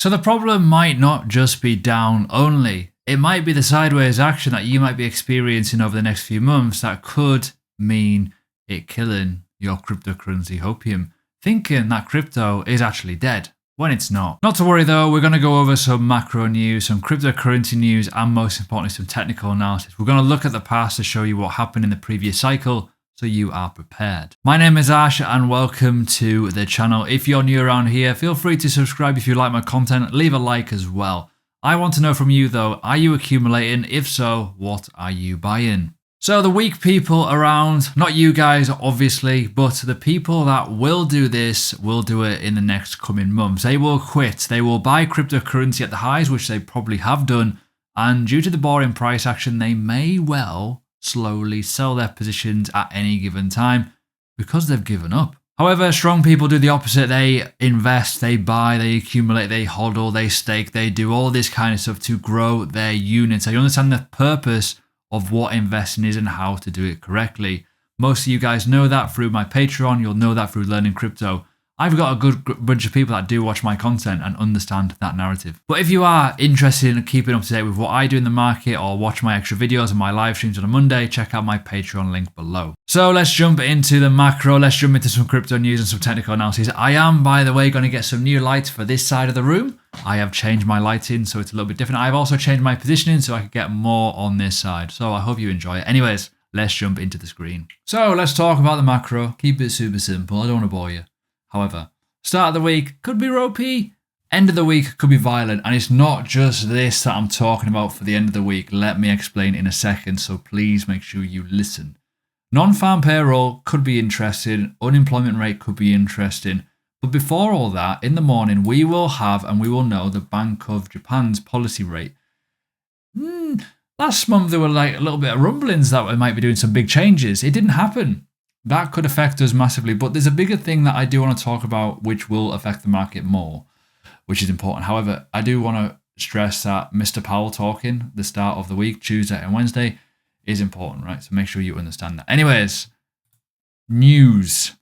So the problem might not just be down only. It might be the sideways action that you might be experiencing over the next few months that could mean it killing your cryptocurrency hopium, thinking that crypto is actually dead when it's not. Not to worry though, we're going to go over some macro news, some cryptocurrency news, and most importantly, some technical analysis. We're going to look at the past to show you what happened in the previous cycle, so you are prepared. My name is Ash and welcome to the channel. If you're new around here, feel free to subscribe if you like my content, leave a like as well. I want to know from you though, are you accumulating? If so, what are you buying? So the weak people around, not you guys obviously, but the people that will do this will do it in the next coming months. They will quit, they will buy cryptocurrency at the highs, which they probably have done, and due to the boring price action, they may well slowly sell their positions at any given time because they've given up. However, strong people do the opposite. They invest, they buy, they accumulate, they hodl, they stake, they do all this kind of stuff to grow their units. They understand the purpose of what investing is and how to do it correctly. Most of you guys know that through my Patreon. You'll know that through learning crypto. I've got a good bunch of people that do watch my content and understand that narrative. But if you are interested in keeping up to date with what I do in the market or watch my extra videos and my live streams on a Monday, check out my Patreon link below. So let's jump into the macro. Let's jump into some crypto news and some technical analysis. I am, by the way, going to get some new lights for this side of the room. I have changed my lighting so it's a little bit different. I've also changed my positioning so I can get more on this side. So I hope you enjoy it. Anyways, let's jump into the screen. So let's talk about the macro. Keep it super simple. I don't want to bore you. However, start of the week could be ropey, end of the week could be violent, and it's not just this that I'm talking about for the end of the week. Let me explain in a second, so please make sure you listen. Non-farm payroll could be interesting, unemployment rate could be interesting, but before all that, in the morning, we will have and we will know the Bank of Japan's policy rate. Last month there were like a little bit of rumblings that we might be doing some big changes. It didn't happen. That could affect us massively, but there's a bigger thing that I do want to talk about which will affect the market more, which is important. However, I do want to stress that Mr. Powell talking the start of the week, Tuesday and Wednesday, is important, right? So make sure you understand that. Anyways, news.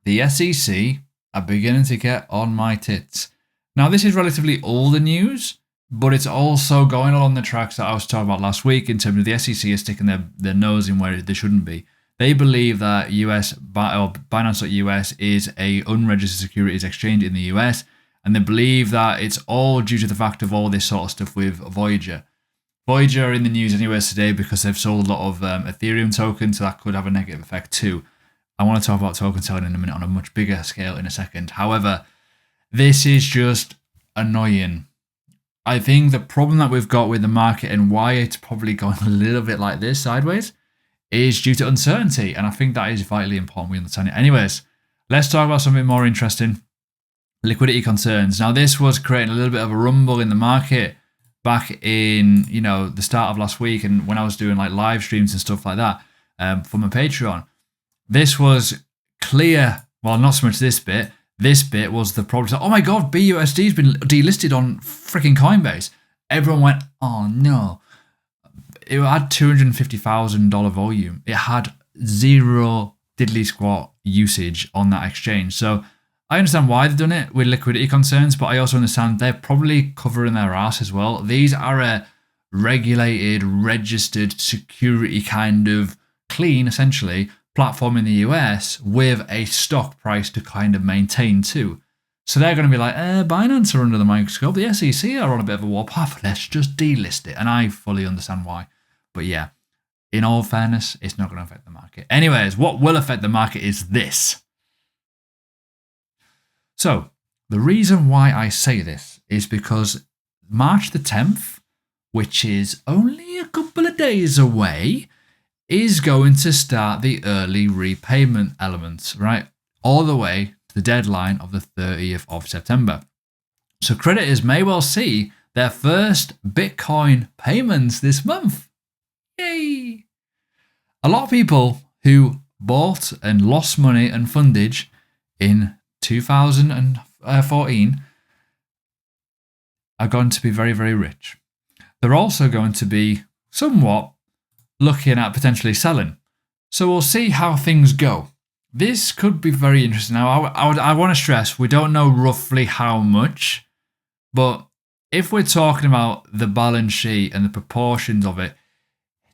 The SEC are beginning to get on my tits. Now, this is relatively older news, but it's also going along the tracks that I was talking about last week in terms of the SEC is sticking their nose in where they shouldn't be. They believe that Binance.US is a unregistered securities exchange in the US, and they believe that it's all due to the fact of all this sort of stuff with Voyager. Voyager are in the news anyways today because they've sold a lot of Ethereum tokens, so that could have a negative effect too. I want to talk about token selling in a minute on a much bigger scale in a second. However, this is just annoying. I think the problem that we've got with the market and why it's probably going a little bit like this sideways is due to uncertainty, and I think that is vitally important we understand it. Anyways, let's talk about something more interesting. Liquidity concerns. Now, this was creating a little bit of a rumble in the market back in, the start of last week, and when I was doing like live streams and stuff like that for my Patreon. This was clear. Well, not so much this bit. This bit was the problem. So, oh my God, BUSD's been delisted on freaking Coinbase. Everyone went, oh no. It had $250,000 volume. It had zero diddly squat usage on that exchange. So I understand why they've done it with liquidity concerns, but I also understand they're probably covering their ass as well. These are a regulated, registered security kind of clean, essentially, platform in the US with a stock price to kind of maintain too. So they're going to be like, Binance are under the microscope. The SEC are on a bit of a warpath. Let's just delist it. And I fully understand why. But yeah, in all fairness, it's not going to affect the market. Anyways, what will affect the market is this. So the reason why I say this is because March the 10th, which is only a couple of days away, is going to start the early repayment elements, right? All the way to the deadline of the 30th of September. So creditors may well see their first Bitcoin payments this month. Yay! A lot of people who bought and lost money and fundage in 2014 are going to be very, very rich. They're also going to be somewhat looking at potentially selling. So we'll see how things go. This could be very interesting. Now, I want to stress we don't know roughly how much, but if we're talking about the balance sheet and the proportions of it,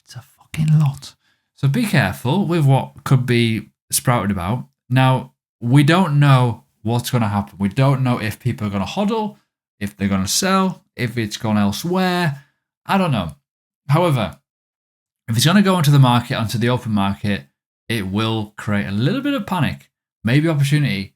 it's a fucking lot. So be careful with what could be sprouted about. Now, we don't know what's going to happen. We don't know if people are going to hodl, if they're going to sell, if it's gone elsewhere. I don't know. However, if it's going to go onto the market, onto the open market, it will create a little bit of panic, maybe opportunity.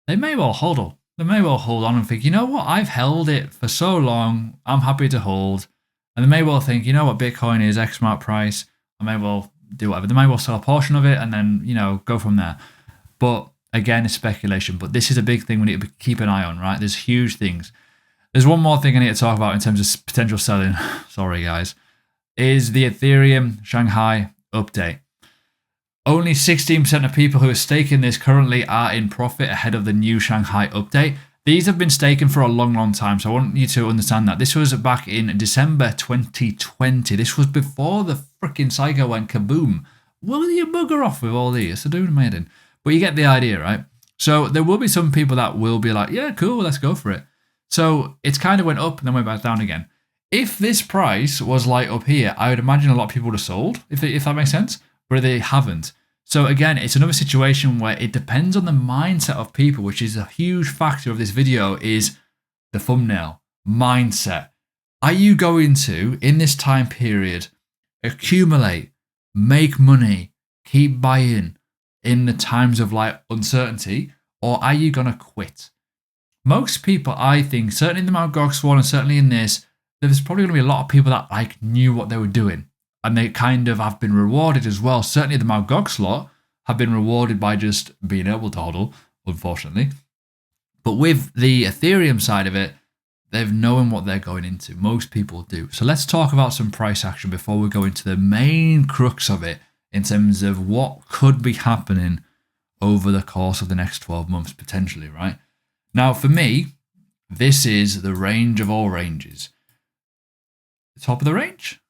They may well hodl. They may well hold on and think, you know what, I've held it for so long, I'm happy to hold. And they may well think, you know what, Bitcoin is X amount price, I may well do whatever. They may well sell a portion of it and then, go from there. But again, it's speculation. But this is a big thing we need to keep an eye on, right? There's huge things. There's one more thing I need to talk about in terms of potential selling. Sorry, guys. Is the Ethereum Shanghai update. Only 16% of people who are staking this currently are in profit ahead of the new Shanghai update. These have been staking for a long, long time, so I want you to understand that. This was back in December 2020. This was before the freaking cycle went kaboom. Will you bugger off with all these? They're doing amazing. But you get the idea, right? So there will be some people that will be like, yeah, cool, let's go for it. So it's kind of went up and then went back down again. If this price was like up here, I would imagine a lot of people would have sold, if that makes sense, but they haven't. So again, it's another situation where it depends on the mindset of people, which is a huge factor of this video, is the thumbnail, mindset. Are you going to, in this time period, accumulate, make money, keep buying in the times of like uncertainty, or are you going to quit? Most people, I think, certainly in the Mt. Gox Swan and certainly in this, there's probably going to be a lot of people that like knew what they were doing. And they kind of have been rewarded as well. Certainly the Mt. Gox lot have been rewarded by just being able to hodl, unfortunately. But with the Ethereum side of it, they've known what they're going into. Most people do. So let's talk about some price action before we go into the main crux of it in terms of what could be happening over the course of the next 12 months, potentially, right? Now, for me, this is the range of all ranges. Top of the range,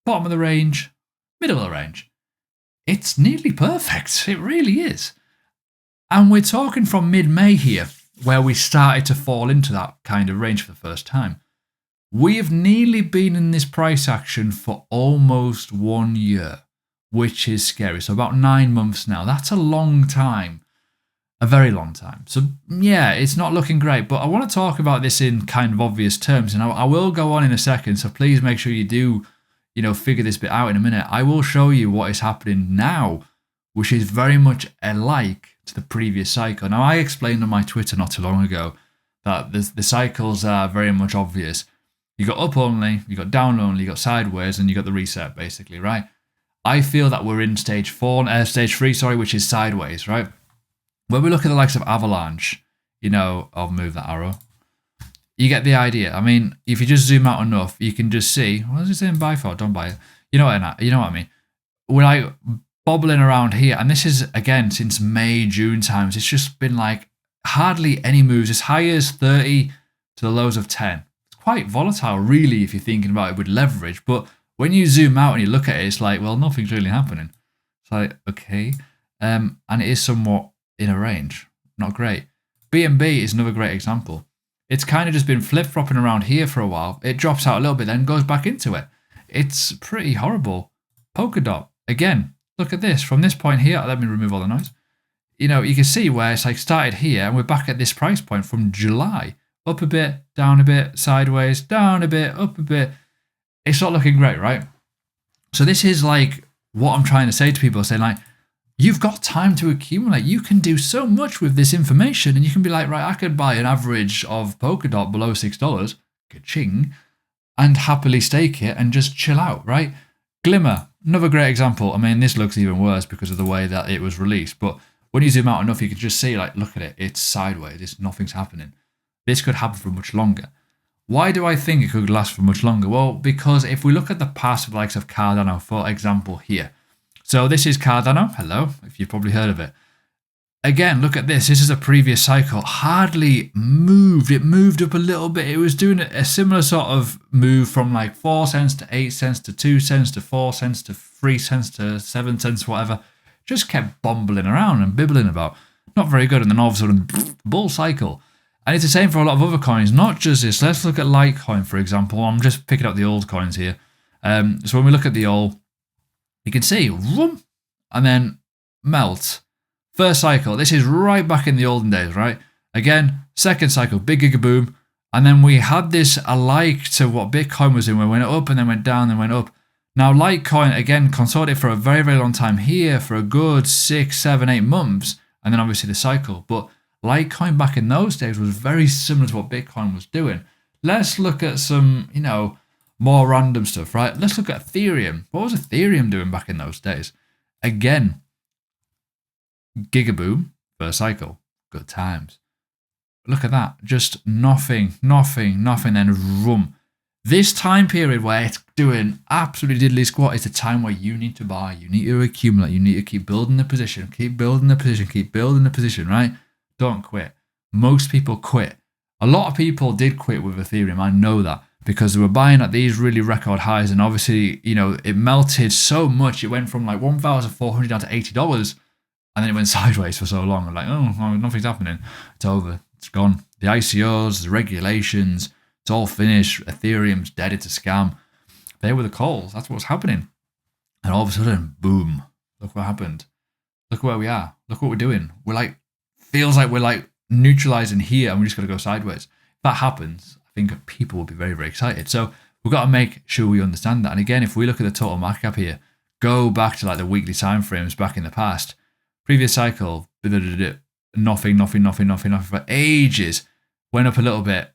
bottom of the range, middle of the range. It's nearly perfect. It really is. And we're talking from mid-May here, where we started to fall into that kind of range for the first time. We have nearly been in this price action for almost 1 year, which is scary. So about 9 months now. That's a long time. A very long time. So yeah, it's not looking great, but I want to talk about this in kind of obvious terms, and I will go on in a second, so please make sure you do, figure this bit out in a minute. I will show you what is happening now, which is very much alike to the previous cycle. Now, I explained on my Twitter not too long ago that the cycles are very much obvious. You got up only, you got down only, you got sideways, and you got the reset, basically, right? I feel that we're in stage 3, which is sideways, right? When we look at the likes of Avalanche, I'll move that arrow. You get the idea. I mean, if you just zoom out enough, you can just see, what is it saying buy for? Don't buy it. You know what I mean? We're like bobbling around here. And this is, again, since May, June times, it's just been like hardly any moves, as high as 30 to the lows of 10. It's quite volatile, really, if you're thinking about it with leverage. But when you zoom out and you look at it, it's like, well, nothing's really happening. It's like, okay. And it is somewhat in a range. Not great. BNB is another great example. It's kind of just been flip-flopping around here for a while. It drops out a little bit, then goes back into it. It's pretty horrible. Polkadot, again, look at this. From this point here, let me remove all the noise. You can see where it's like started here, and we're back at this price point from July. Up a bit, down a bit, sideways, down a bit, up a bit. It's not looking great, right? So this is like what I'm trying to say to people, saying like, you've got time to accumulate. You can do so much with this information, and you can be like, right, I could buy an average of Polkadot below $6, ka-ching, and happily stake it and just chill out, right? Glimmer, another great example. I mean, this looks even worse because of the way that it was released, but when you zoom out enough, you can just see, like, look at it. It's sideways. Nothing's happening. This could happen for much longer. Why do I think it could last for much longer? Well, because if we look at the past of the likes of Cardano, for example, here. So this is Cardano. Hello, if you've probably heard of it. Again, look at this. This is a previous cycle. Hardly moved. It moved up a little bit. It was doing a similar sort of move from like 4 cents to 8 cents to 2 cents to 4 cents to 3 cents to 7 cents, whatever. just kept bumbling around and bibbling about. Not very good. And then all of a sudden, bull cycle. And it's the same for a lot of other coins, not just this. Let's look at Litecoin, for example. I'm just picking up the old coins here. So when we look at the old, you can see, whoom, and then melt. First cycle, this is right back in the olden days, right? Again, second cycle, big giga boom. And then we had this alike to what Bitcoin was in, where it went up and then went down and went up. Now, Litecoin, again, consolidated for a very, very long time here for a good 6, 7, 8 months. And then obviously the cycle. But Litecoin back in those days was very similar to what Bitcoin was doing. Let's look at some, more random stuff, right? Let's look at Ethereum. What was Ethereum doing back in those days? Again, gigaboom, first cycle, good times. Look at that, just nothing, then rum. This time period where it's doing absolutely diddly squat is the time where you need to buy, you need to accumulate, you need to keep building the position, keep building the position, right? Don't quit. Most people quit. A lot of people did quit with Ethereum, I know that, because they were buying at these really record highs, and obviously, it melted so much, it went from like $1,400 down to $80, and then it went sideways for so long. I'm like, oh, nothing's happening. It's over. It's gone. The ICOs, the regulations, it's all finished. Ethereum's dead. It's a scam. They were the calls. That's what's happening. And all of a sudden, boom. Look what happened. Look where we are. Look what we're doing. Feels like we're neutralizing here and we're just going to go sideways. If that happens, I think people will be very, very excited. So we've got to make sure we understand that. And again, if we look at the total market cap here, go back to the weekly time frames back in the past, previous cycle, nothing for ages. Went up a little bit,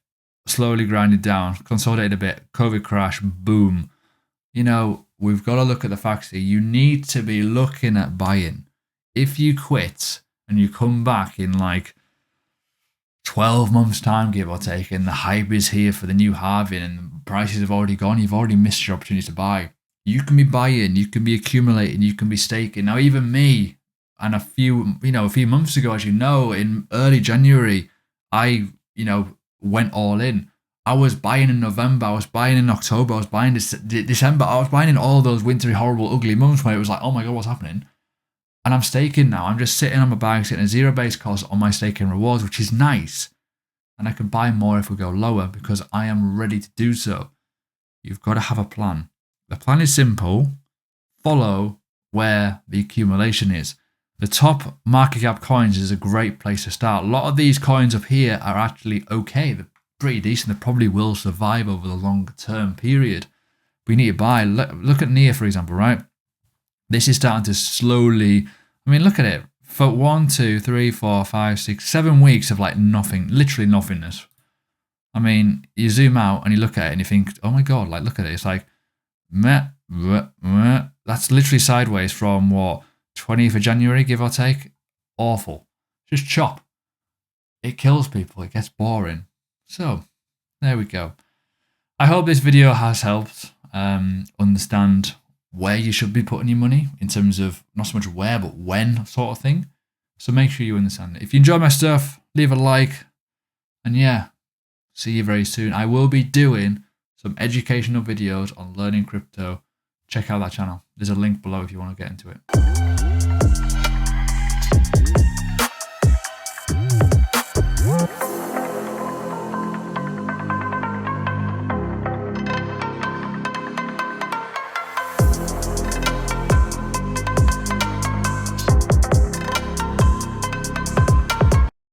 slowly grinded down, consolidated a bit, COVID crash, boom. We've got to look at the facts here. You need to be looking at buying. If you quit and you come back in 12 months time, give or take, and the hype is here for the new halving and the prices have already gone, you've already missed your opportunity to buy. You can be buying, you can be accumulating, you can be staking. Now, even me, and a few months ago, as in early January, I, went all in. I was buying in November, I was buying in October, I was buying December, I was buying in all those wintry, horrible, ugly months where it was like, oh my God, what's happening? And I'm staking now. I'm just sitting on my bag, getting a zero base cost on my staking rewards, which is nice. And I can buy more if we go lower because I am ready to do so. You've got to have a plan. The plan is simple. Follow where the accumulation is. The top market cap coins is a great place to start. A lot of these coins up here are actually okay. They're pretty decent. They probably will survive over the longer term period. We need to buy. Look at NIA, for example, right? This is starting to slowly, look at it. For 1, 2, 3, 4, 5, 6, 7 weeks of nothing, literally nothingness. You zoom out and you look at it and you think, oh my God, look at it. It's meh, meh, meh. That's literally sideways from what, 20th of January, give or take. Awful. Just chop. It kills people. It gets boring. So, there we go. I hope this video has helped understand where you should be putting your money in terms of not so much where, but when sort of thing. So make sure you understand it. If you enjoy my stuff, leave a like. And yeah, see you very soon. I will be doing some educational videos on learning crypto. Check out that channel. There's a link below if you want to get into it.